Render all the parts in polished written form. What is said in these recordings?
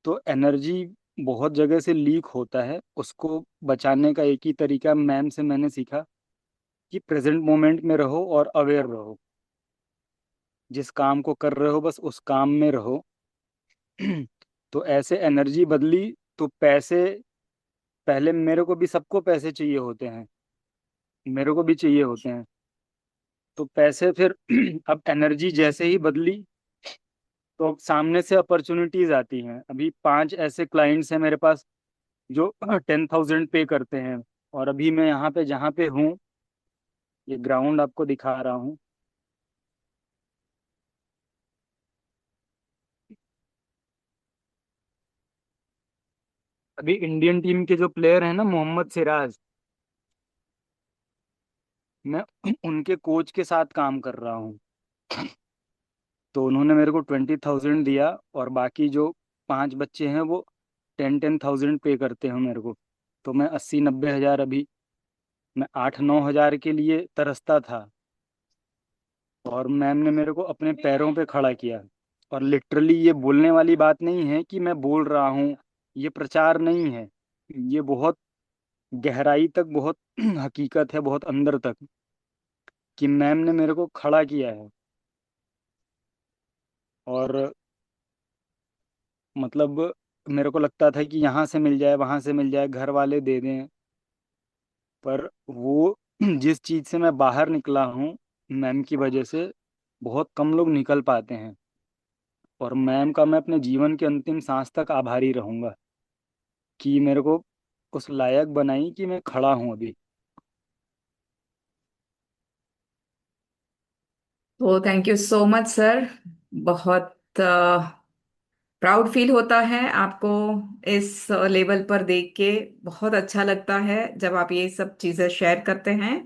तो एनर्जी बहुत जगह से लीक होता है, उसको बचाने का एक ही तरीका मैम से मैंने सीखा कि प्रेजेंट मोमेंट में रहो और अवेयर रहो। जिस काम को कर रहे हो बस उस काम में रहो। तो ऐसे एनर्जी बदली। तो पैसे, पहले मेरे को भी, सबको पैसे चाहिए होते हैं, मेरे को भी चाहिए होते हैं। तो पैसे फिर अब एनर्जी जैसे ही बदली, तो अब सामने से अपॉर्चुनिटीज आती हैं। अभी 5 ऐसे क्लाइंट्स हैं मेरे पास जो 10,000 पे करते हैं। और अभी मैं यहाँ पे जहाँ पे हूँ, ये ग्राउंड आपको दिखा रहा हूँ। अभी इंडियन टीम के जो प्लेयर हैं ना, मोहम्मद सिराज, मैं उनके कोच के साथ काम कर रहा हूँ। तो उन्होंने मेरे को 20,000 दिया, और बाकी जो 5 बच्चे हैं वो 10,000 पे करते हैं मेरे को। तो मैं 80-90 हज़ार, अभी मैं 8-9 हज़ार के लिए तरसता था। और मैम ने मेरे को अपने पैरों पे खड़ा किया। और लिटरली ये बोलने वाली बात नहीं है कि मैं बोल रहा हूँ, ये प्रचार नहीं है, ये बहुत गहराई तक, बहुत हकीकत है, बहुत अंदर तक, कि मैम ने मेरे को खड़ा किया है। और मतलब मेरे को लगता था कि यहाँ से मिल जाए, वहाँ से मिल जाए, घर वाले दे दें। पर वो जिस चीज़ से मैं बाहर निकला हूँ मैम की वजह से, बहुत कम लोग निकल पाते हैं। और मैम का मैं अपने जीवन के अंतिम सांस तक आभारी रहूँगा कि मेरे को उस लायक बनाई कि मैं खड़ा हूँ अभी। तो thank you so much sir. बहुत प्राउड फील होता है आपको इस लेवल पर देख के। बहुत अच्छा लगता है जब आप ये सब चीजें शेयर करते हैं।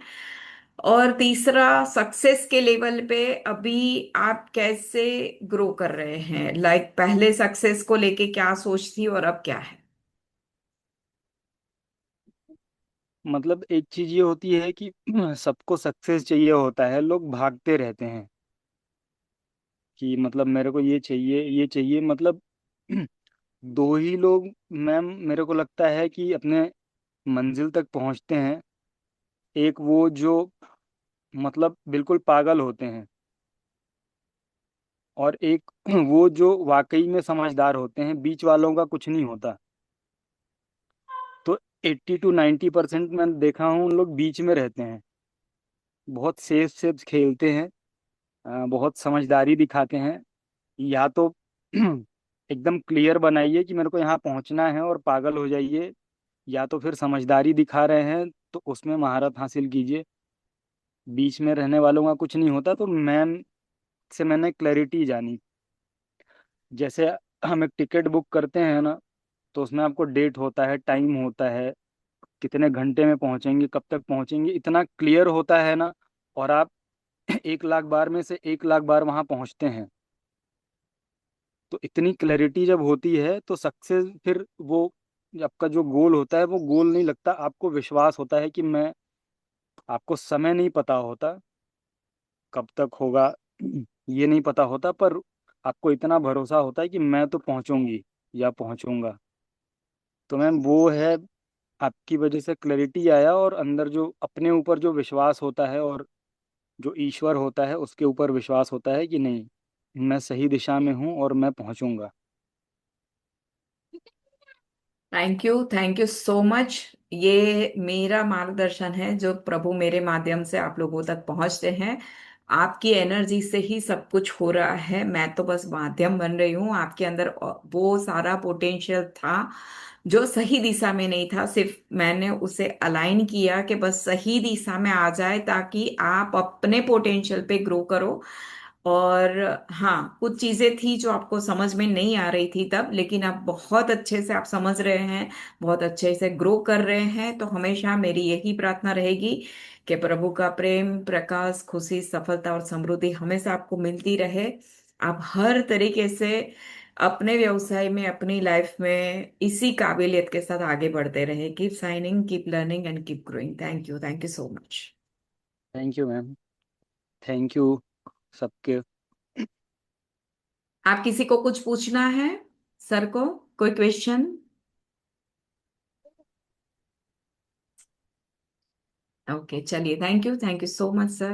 और तीसरा, सक्सेस के लेवल पे अभी आप कैसे ग्रो कर रहे हैं? लाइक पहले सक्सेस को लेके क्या सोच थी और अब क्या है? मतलब एक चीज़ ये होती है कि सबको सक्सेस चाहिए होता है, लोग भागते रहते हैं कि मतलब मेरे को ये चाहिए, ये चाहिए। मतलब दो ही लोग मैम मेरे को लगता है कि अपने मंजिल तक पहुंचते हैं। एक वो जो मतलब बिल्कुल पागल होते हैं, और एक वो जो वाकई में समझदार होते हैं। बीच वालों का कुछ नहीं होता। तो 80-90% मैं देखा हूँ उन लोग बीच में रहते हैं, बहुत सेफ सेफ खेलते हैं, बहुत समझदारी दिखाते हैं। या तो एकदम क्लियर बनाइए कि मेरे को यहाँ पहुँचना है और पागल हो जाइए, या तो फिर समझदारी दिखा रहे हैं तो उसमें महारत हासिल कीजिए। बीच में रहने वालों का कुछ नहीं होता। तो मैम से मैंने क्लैरिटी जानी। जैसे हम एक टिकट बुक करते हैं ना, तो उसमें आपको डेट होता है, टाइम होता है, कितने घंटे में पहुंचेंगे, कब तक पहुंचेंगे, इतना क्लियर होता है ना। और आप 1 लाख बार में से 1 लाख बार वहां पहुंचते हैं। तो इतनी क्लैरिटी जब होती है तो सक्सेस फिर वो, आपका जो गोल होता है वो गोल नहीं लगता। आपको विश्वास होता है कि मैं, आपको समय नहीं पता होता कब तक होगा, ये नहीं पता होता, पर आपको इतना भरोसा होता है कि मैं तो पहुंचूंगी या पहुंचूंगा। तो मैम वो है, आपकी वजह से क्लैरिटी आया, और अंदर जो अपने ऊपर जो विश्वास होता है, और जो ईश्वर होता है उसके ऊपर विश्वास होता है कि नहीं, मैं सही दिशा में हूँ और मैं पहुंचूंगा। Thank you so much. ये मेरा मार्गदर्शन है जो प्रभु मेरे माध्यम से आप लोगों तक पहुंचते हैं। आपकी एनर्जी से ही सब कुछ हो रहा है, मैं तो बस माध्यम बन रही हूँ। आपके अंदर वो सारा पोटेंशियल था जो सही दिशा में नहीं था, सिर्फ मैंने उसे अलाइन किया कि बस सही दिशा में आ जाए ताकि आप अपने पोटेंशियल पे ग्रो करो। और हाँ, कुछ चीजें थी जो आपको समझ में नहीं आ रही थी तब, लेकिन अब बहुत अच्छे से आप समझ रहे हैं, बहुत अच्छे से ग्रो कर रहे हैं। तो हमेशा मेरी यही प्रार्थना रहेगी कि प्रभु का प्रेम, प्रकाश, खुशी, सफलता और समृद्धि हमेशा आपको मिलती रहे। आप हर तरीके से अपने व्यवसाय में, अपनी लाइफ में इसी काबिलियत के साथ आगे बढ़ते रहे। Keep signing, keep learning and keep growing. Thank you so much. Thank you ma'am. Thank you सबके। आप किसी को कुछ पूछना है सर को? कोई क्वेश्चन? ओके, चलिए, thank you so much sir.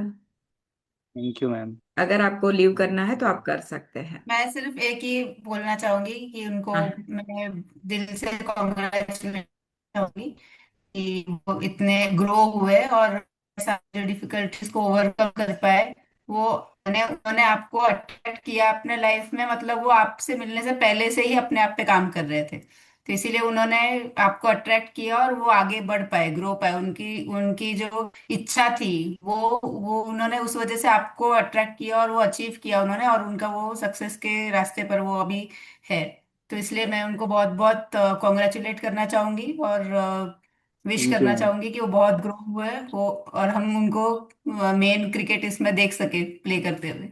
Thank you ma'am. अगर आपको लीव करना है तो आप कर सकते हैं। मैं सिर्फ एक ही बोलना चाहूंगी कि उनको हाँ। मैं दिल से कॉन्ग्रेचुलेट चाहूंगी कि वो इतने ग्रो हुए और सारी डिफिकल्टीज को ओवरकम कर पाए। वो उन्होंने आपको अट्रैक्ट किया अपने लाइफ में, मतलब वो आपसे मिलने से पहले से ही अपने आप पे काम कर रहे थे, तो इसीलिए उन्होंने आपको अट्रैक्ट किया और वो आगे बढ़ पाए, ग्रो पाए। उनकी उनकी जो इच्छा थी वो उन्होंने उस वजह से आपको अट्रैक्ट किया और वो अचीव किया उन्होंने, और उनका वो सक्सेस के रास्ते पर वो अभी है। तो इसलिए मैं उनको बहुत बहुत कॉन्ग्रेचुलेट करना चाहूंगी और विश थैंक यू करना मैम। चाहूंगी कि वो बहुत ग्रो हुए वो, और हम उनको मेन क्रिकेट इसमें देख सके प्ले करते हुए।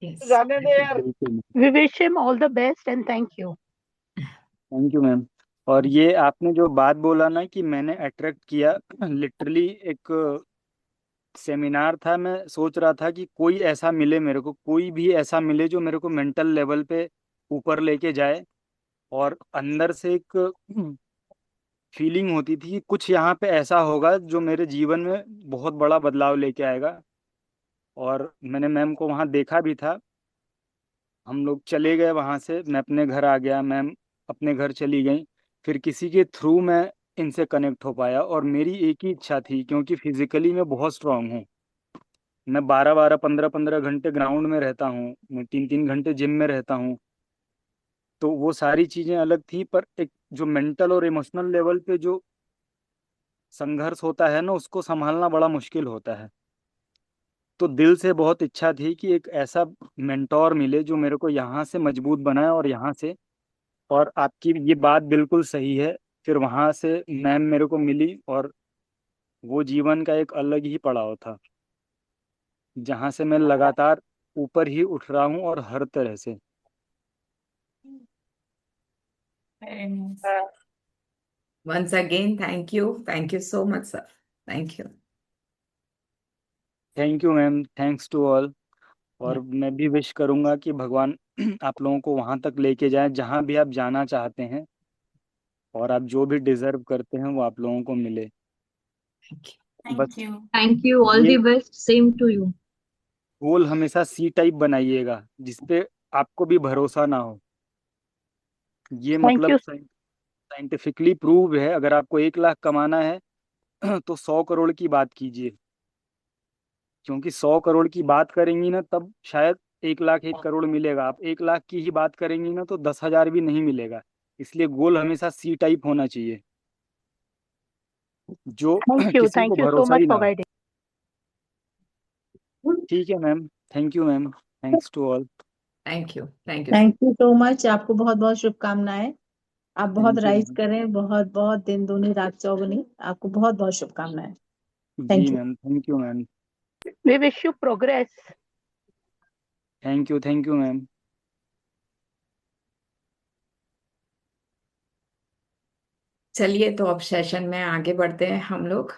यस। जाने दे यार। बिल्कुल। We wish him all the best and thank you. Thank you ma'am. और ये आपने जो बात बोला ना कि मैंने अट्रैक्ट किया, लिटरली एक सेमिनार था, मैं सोच रहा था कि कोई ऐसा मिले मेरे को, कोई भी ऐसा मिले जो मेरे को मेंटल लेवल पे ऊपर लेके जाए। और अंदर से एक फीलिंग होती थी कि कुछ यहाँ पे ऐसा होगा जो मेरे जीवन में बहुत बड़ा बदलाव लेके आएगा। और मैंने मैम को वहाँ देखा भी था। हम लोग चले गए वहाँ से, मैं अपने घर आ गया, मैम अपने घर चली गई। फिर किसी के थ्रू मैं इनसे कनेक्ट हो पाया, और मेरी एक ही इच्छा थी, क्योंकि फिजिकली मैं बहुत स्ट्रांग हूँ। मैं 12-12 15-15 घंटे ग्राउंड में रहता हूँ, मैं 3-3 घंटे जिम में रहता हूँ। तो वो सारी चीज़ें अलग थी, पर एक जो मेंटल और इमोशनल लेवल पे जो संघर्ष होता है ना, उसको संभालना बड़ा मुश्किल होता है। तो दिल से बहुत इच्छा थी कि एक ऐसा मेंटोर मिले जो मेरे को यहाँ से मजबूत बनाए, और यहाँ से। और आपकी ये बात बिल्कुल सही है। फिर वहाँ से मैम मेरे को मिली, और वो जीवन का एक अलग ही पड़ाव था, जहाँ से मैं लगातार ऊपर ही उठ रहा हूँ, और हर तरह से। Very nice. Uh, once again thank you so much sir. Thank you. Thank you ma'am, thanks to all. और मैं भी विश करूँगा कि भगवान आप लोगों को वहाँ तक लेके जाए जहाँ भी आप जाना चाहते हैं, और आप जो भी डिजर्व करते हैं वो आप लोगों को मिले। थैंक बस यू। Thank you. All ये the best. Same to you. गोल हमेशा सी टाइप बनाइएगा, जिसपे आपको भी भरोसा ना हो। ये thank मतलब you. साइंटिफिकली प्रूव है, अगर आपको 1 लाख कमाना है तो 100 करोड़ की बात कीजिए। क्योंकि 100 करोड़ की बात करेंगी ना, तब शायद 1 लाख 1 करोड़ मिलेगा। आप 1 लाख की ही बात करेंगी ना, तो 10,000 भी नहीं मिलेगा। इसलिए गोल हमेशा सी टाइप होना चाहिए, जो Thank you. किसी को Thank you so भरोसा much ही ना for हो। guiding. ठीक है ma'am. Thank you ma'am. Thanks to all. Thank you sir. Thank you so much, आपको बहुत बहुत शुभकामनाएं। आप बहुत थैंक यू राइज मैम। करें, बहुत बहुत दिन दूनी रात चौगुनी। आपको बहुत बहुत शुभकामनाएं। जी thank you. Ma'am, thank you ma'am. We wish you progress. Thank you ma'am. चलिए, तो अब सेशन में आगे बढ़ते हैं हम लोग।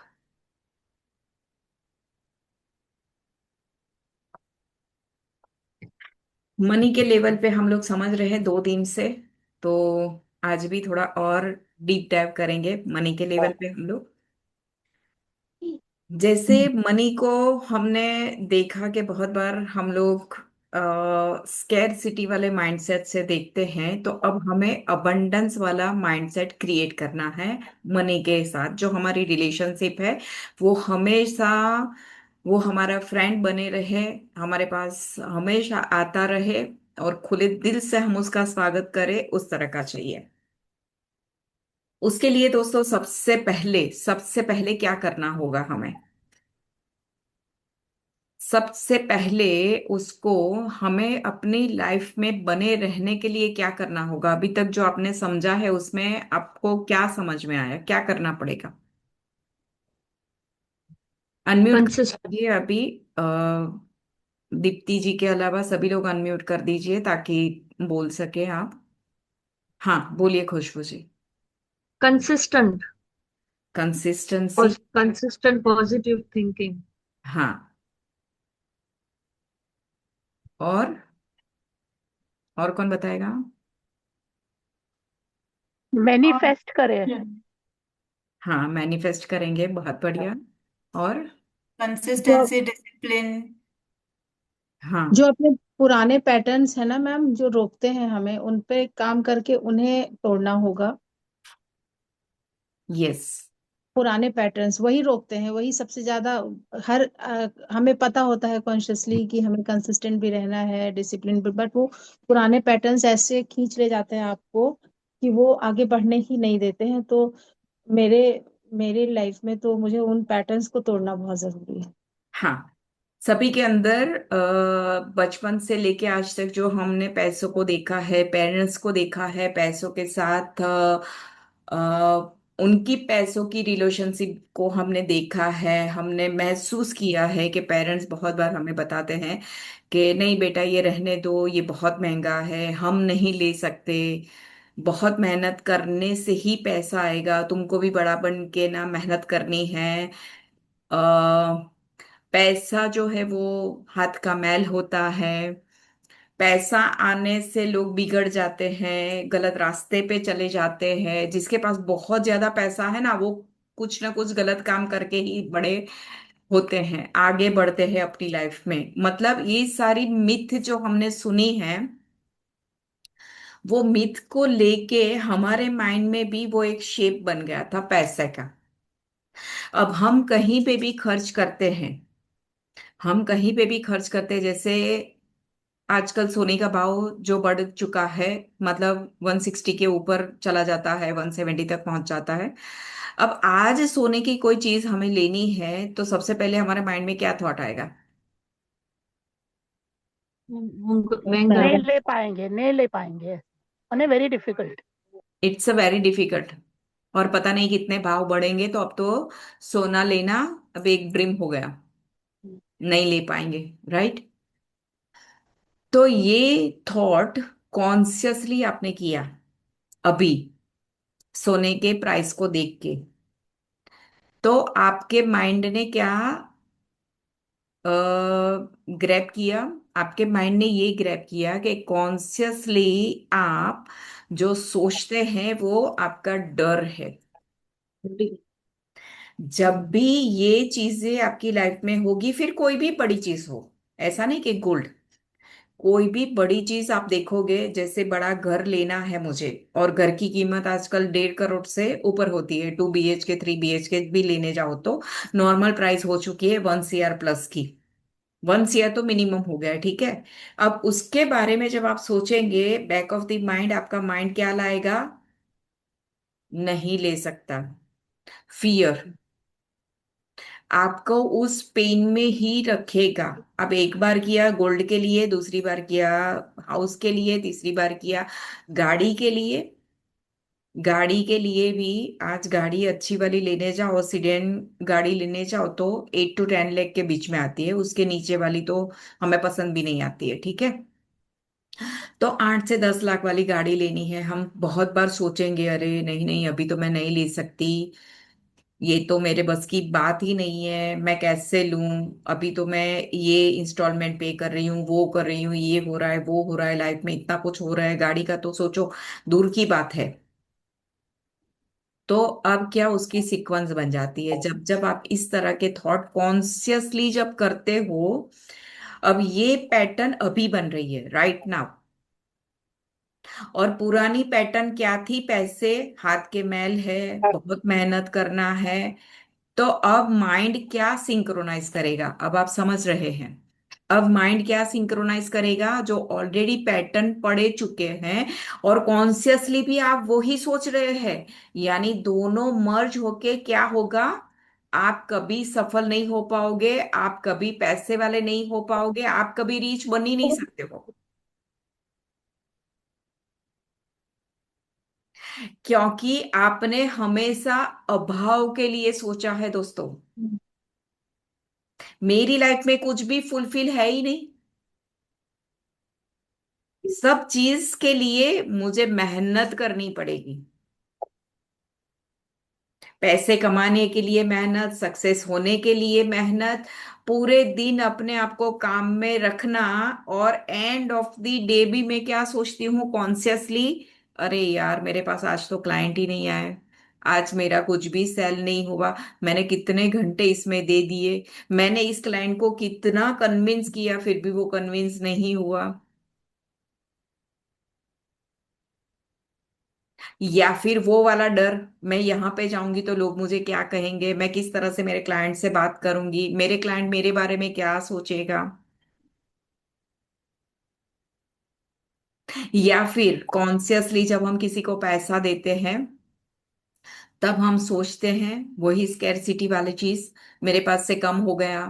मनी के लेवल पे हम लोग समझ रहे हैं 2 दिन से। तो आज भी थोड़ा और डीप डाइव करेंगे मनी के लेवल पे हम लोग। जैसे मनी को हमने देखा कि बहुत बार हम लोग स्केर सिटी वाले माइंडसेट से देखते हैं, तो अब हमें अबंडेंस वाला माइंडसेट क्रिएट करना है। मनी के साथ जो हमारी रिलेशनशिप है, वो हमेशा वो हमारा फ्रेंड बने रहे, हमारे पास हमेशा आता रहे, और खुले दिल से हम उसका स्वागत करें, उस तरह का चाहिए। उसके लिए दोस्तों, सबसे पहले क्या करना होगा हमें? सबसे पहले उसको हमें अपनी लाइफ में बने रहने के लिए क्या करना होगा? अभी तक जो आपने समझा है उसमें आपको क्या समझ में आया, क्या करना पड़ेगा? अनम्यूट कर Consist दीजिए अभी। अ, दीप्ति जी के अलावा सभी लोग अनम्यूट कर दीजिए ताकि बोल सके आप। हाँ, बोलिए खुशबू जी। consistent consistency. consistent positive thinking. हाँ। और और कौन बताएगा? और मैनिफेस्ट करें। हाँ, मैनिफेस्ट करेंगे, बहुत बढ़िया। और जो कंसिस्टेंसी, डिसिप्लिन। हाँ, जो अपने पुराने पैटर्न्स है ना मैम, जो रोकते हैं हमें, उन पे काम करके उन्हें तोड़ना होगा। यस, पुराने पैटर्न्स वही रोकते हैं, वही सबसे ज्यादा। हमें पता होता है कॉन्शियसली कि हमें कंसिस्टेंट भी रहना है, डिसिप्लिन भी, बट वो पुराने पैटर्न्स ऐसे खींच ले जाते हैं आपको कि वो आगे बढ़ने ही नहीं देते हैं। तो मेरे मेरे लाइफ में तो मुझे उन पैटर्न्स को तोड़ना बहुत जरूरी है। हाँ। सभी के अंदर बचपन से लेके आज तक जो हमने पैसों को देखा है, पेरेंट्स को देखा है, पैसों के साथ उनकी पैसों की रिलेशनशिप को हमने देखा है, हमने महसूस किया है कि पेरेंट्स बहुत बार हमें बताते हैं कि नहीं बेटा ये रहने दो, ये बहुत महंगा है, हम नहीं ले सकते, बहुत मेहनत करने से ही पैसा आएगा, तुमको भी बड़ा बन के ना मेहनत करनी है। पैसा जो है वो हाथ का मैल होता है। पैसा आने से लोग बिगड़ जाते हैं, गलत रास्ते पे चले जाते हैं। जिसके पास बहुत ज्यादा पैसा है ना, वो कुछ ना कुछ गलत काम करके ही बड़े होते हैं, आगे बढ़ते हैं अपनी लाइफ में। मतलब ये सारी मिथ जो हमने सुनी है, वो मिथ को लेके हमारे माइंड में भी वो एक शेप बन गया था पैसे का। अब हम कहीं पे भी खर्च करते हैं, हम कहीं पे भी खर्च करते हैं, जैसे आजकल सोने का भाव जो बढ़ चुका है, मतलब 160 के ऊपर चला जाता है, 170 तक पहुंच जाता है। अब आज सोने की कोई चीज हमें लेनी है तो सबसे पहले हमारे माइंड में क्या थॉट आएगा? महंगा नहीं है। ले पाएंगे, नहीं ले पाएंगे, उन्हें very difficult. It's a very difficult. और पता नहीं कितने भाव बढ़ेंगे, तो अब तो सोना लेना अब एक ड्रीम हो गया, नहीं ले पाएंगे, राइट? तो ये थॉट कॉन्शियसली आपने किया अभी, सोने के प्राइस को देख के, तो आपके माइंड ने क्या ग्रैब किया? आपके माइंड ने ये ग्रैब किया कि कॉन्शियसली आप जो सोचते हैं वो आपका डर है। जब भी ये चीजें आपकी लाइफ में होगी, फिर कोई भी बड़ी चीज हो, ऐसा नहीं कि गोल्ड, कोई भी बड़ी चीज आप देखोगे, जैसे बड़ा घर लेना है मुझे, और घर की कीमत आजकल 1.5 करोड़ से ऊपर होती है, 2 BHK 3 BHK भी लेने जाओ तो नॉर्मल प्राइस हो चुकी है 1 CR प्लस की। 1 CR तो मिनिमम हो गया है, ठीक है। अब उसके बारे में जब आप सोचेंगे, बैक ऑफ द माइंड आपका माइंड क्या लाएगा? नहीं ले सकता, फियर आपको उस पेन में ही रखेगा। अब एक बार किया गोल्ड के लिए, दूसरी बार किया हाउस के लिए, तीसरी बार किया गाड़ी के लिए। गाड़ी के लिए भी आज गाड़ी अच्छी वाली लेने जाओ, सीडेन गाड़ी लेने जाओ तो 8 to 10 लाख के बीच में आती है, उसके नीचे वाली तो हमें पसंद भी नहीं आती है, ठीक है। तो 8 से 10 लाख वाली गाड़ी लेनी है, हम बहुत बार सोचेंगे अरे नहीं नहीं अभी तो मैं नहीं ले सकती, ये तो मेरे बस की बात ही नहीं है, मैं कैसे लूं, अभी तो मैं ये इंस्टॉलमेंट पे कर रही हूँ, वो कर रही हूँ, ये हो रहा है वो हो रहा है, लाइफ में इतना कुछ हो रहा है, गाड़ी का तो सोचो दूर की बात है। तो अब क्या उसकी सीक्वेंस बन जाती है, जब जब आप इस तरह के थॉट कॉन्शियसली जब करते हो। अब ये पैटर्न अभी बन रही है राइट नाउ, और पुरानी पैटर्न क्या थी? पैसे हाथ के मैल है, बहुत मेहनत करना है। तो अब माइंड क्या सिंक्रोनाइज करेगा? अब आप समझ रहे हैं। अब माइंड क्या सिंक्रोनाइज करेगा? जो ऑलरेडी पैटर्न पड़े चुके हैं और कॉन्शियसली भी आप वो ही सोच रहे हैं, यानी दोनों मर्ज होके क्या होगा? आप कभी सफल नहीं हो पाओगे, आप कभी पैसे वाले नहीं हो पाओगे, आप कभी रीच बन ही नहीं सकते हो, क्योंकि आपने हमेशा अभाव के लिए सोचा है दोस्तों। मेरी लाइफ में कुछ भी फुलफिल है ही नहीं, सब चीज के लिए मुझे मेहनत करनी पड़ेगी। पैसे कमाने के लिए मेहनत, सक्सेस होने के लिए मेहनत, पूरे दिन अपने आप को काम में रखना। और एंड ऑफ द डे भी मैं क्या सोचती हूँ कॉन्शियसली? अरे यार मेरे पास आज तो क्लाइंट ही नहीं आए, आज मेरा कुछ भी सेल नहीं हुआ, मैंने कितने घंटे इसमें दे दिए, मैंने इस क्लाइंट को कितना कन्विंस किया फिर भी वो कन्विंस नहीं हुआ। या फिर वो वाला डर, मैं यहाँ पे जाऊंगी तो लोग मुझे क्या कहेंगे, मैं किस तरह से मेरे क्लाइंट से बात करूंगी, मेरे क्लाइंट मेरे बारे में क्या सोचेगा। या फिर कॉन्शियसली जब हम किसी को पैसा देते हैं तब हम सोचते हैं वही स्कैरसिटी वाली चीज, मेरे पास से कम हो गया,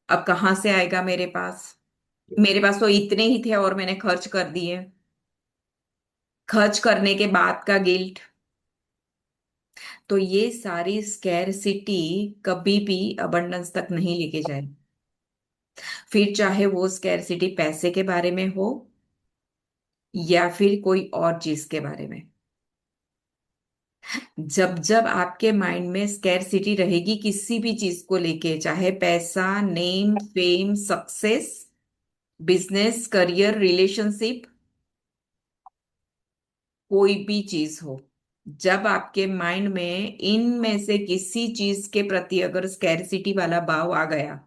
अब कहाँ से आएगा मेरे पास तो इतने ही थे और मैंने खर्च कर दिए, खर्च करने के बाद का गिल्ट। तो ये सारी स्कैरसिटी कभी भी अबंडेंस तक नहीं लेके जाए, फिर चाहे वो स्कैरसिटी पैसे के बारे में हो या फिर कोई और चीज के बारे में। जब जब आपके माइंड में स्कैरसिटी रहेगी किसी भी चीज को लेके, चाहे पैसा, name, fame, success, business, career, relationship, कोई भी चीज हो, जब आपके माइंड में इनमें से किसी चीज के प्रति अगर स्कैरसिटी वाला भाव आ गया,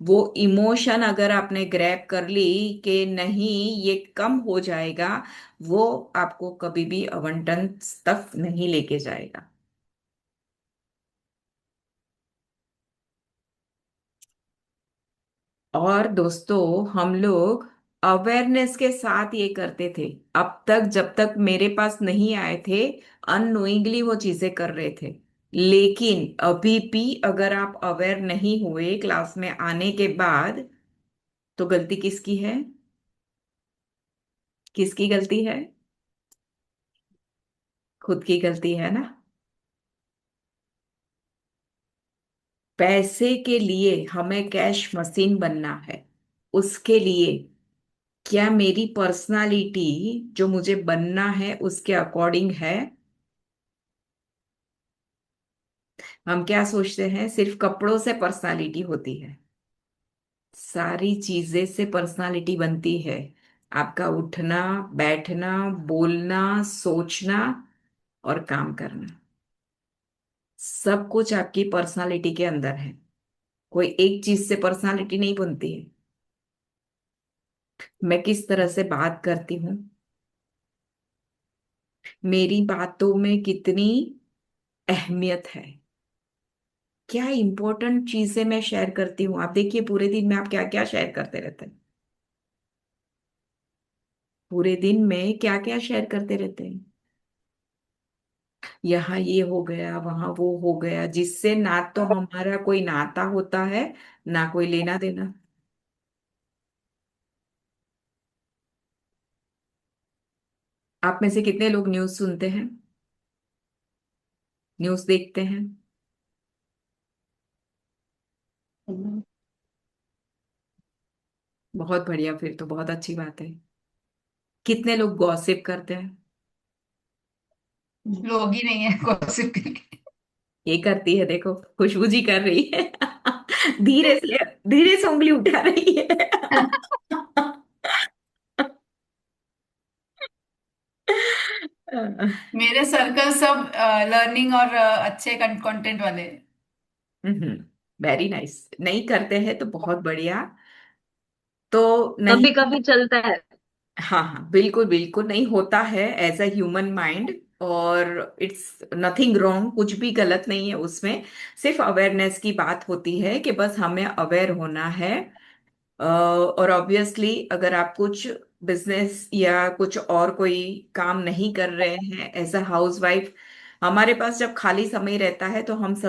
वो इमोशन अगर आपने ग्रैब कर ली कि नहीं ये कम हो जाएगा, वो आपको कभी भी अबंडंस तक नहीं लेके जाएगा। और दोस्तों हम लोग अवेयरनेस के साथ ये करते थे, अब तक जब तक मेरे पास नहीं आए थे अननोइंगली वो चीजें कर रहे थे। लेकिन अभी भी अगर आप अवेयर नहीं हुए क्लास में आने के बाद, तो गलती किसकी है? किसकी गलती है? खुद की गलती है ना। पैसे के लिए हमें कैश मशीन बनना है, उसके लिए क्या मेरी पर्सनालिटी जो मुझे बनना है उसके अकॉर्डिंग है? हम क्या सोचते हैं सिर्फ कपड़ों से पर्सनालिटी होती है, सारी चीजें से पर्सनालिटी बनती है। आपका उठना, बैठना, बोलना, सोचना और काम करना, सब कुछ आपकी पर्सनालिटी के अंदर है। कोई एक चीज से पर्सनालिटी नहीं बनती है। मैं किस तरह से बात करती हूँ, मेरी बातों में कितनी अहमियत है, क्या इंपॉर्टेंट चीजें मैं शेयर करती हूँ। आप देखिए पूरे दिन में आप क्या क्या शेयर करते रहते हैं, पूरे दिन में क्या क्या शेयर करते रहते हैं। यहाँ ये हो गया, वहां वो हो गया, जिससे ना तो हमारा कोई नाता होता है ना कोई लेना देना। आप में से कितने लोग न्यूज़ सुनते हैं, न्यूज़ देखते हैं? बहुत बढ़िया, फिर तो बहुत अच्छी बात है। कितने लोग गॉसिप करते हैं? लोग ही नहीं है गॉसिप के लिए। ये करती है, देखो खुशबू जी कर रही है धीरे से उंगली उठा रही है मेरे सर्कल सब लर्निंग और अच्छे कंटेंट वाले हैं। वेरी नाइस, नहीं करते हैं तो बहुत बढ़िया। तो नहीं, कभी कभी चलता है। हाँ हाँ बिल्कुल बिल्कुल, नहीं होता है एज अ ह्यूमन माइंड, और इट्स नथिंग रॉन्ग, कुछ भी गलत नहीं है उसमें। सिर्फ अवेयरनेस की बात होती है कि बस हमें अवेयर होना है। और ऑब्वियसली अगर आप कुछ बिजनेस या कुछ और कोई काम नहीं कर रहे हैं एज अ हाउस वाइफ, हमारे पास जब खाली समय रहता है तो हम सब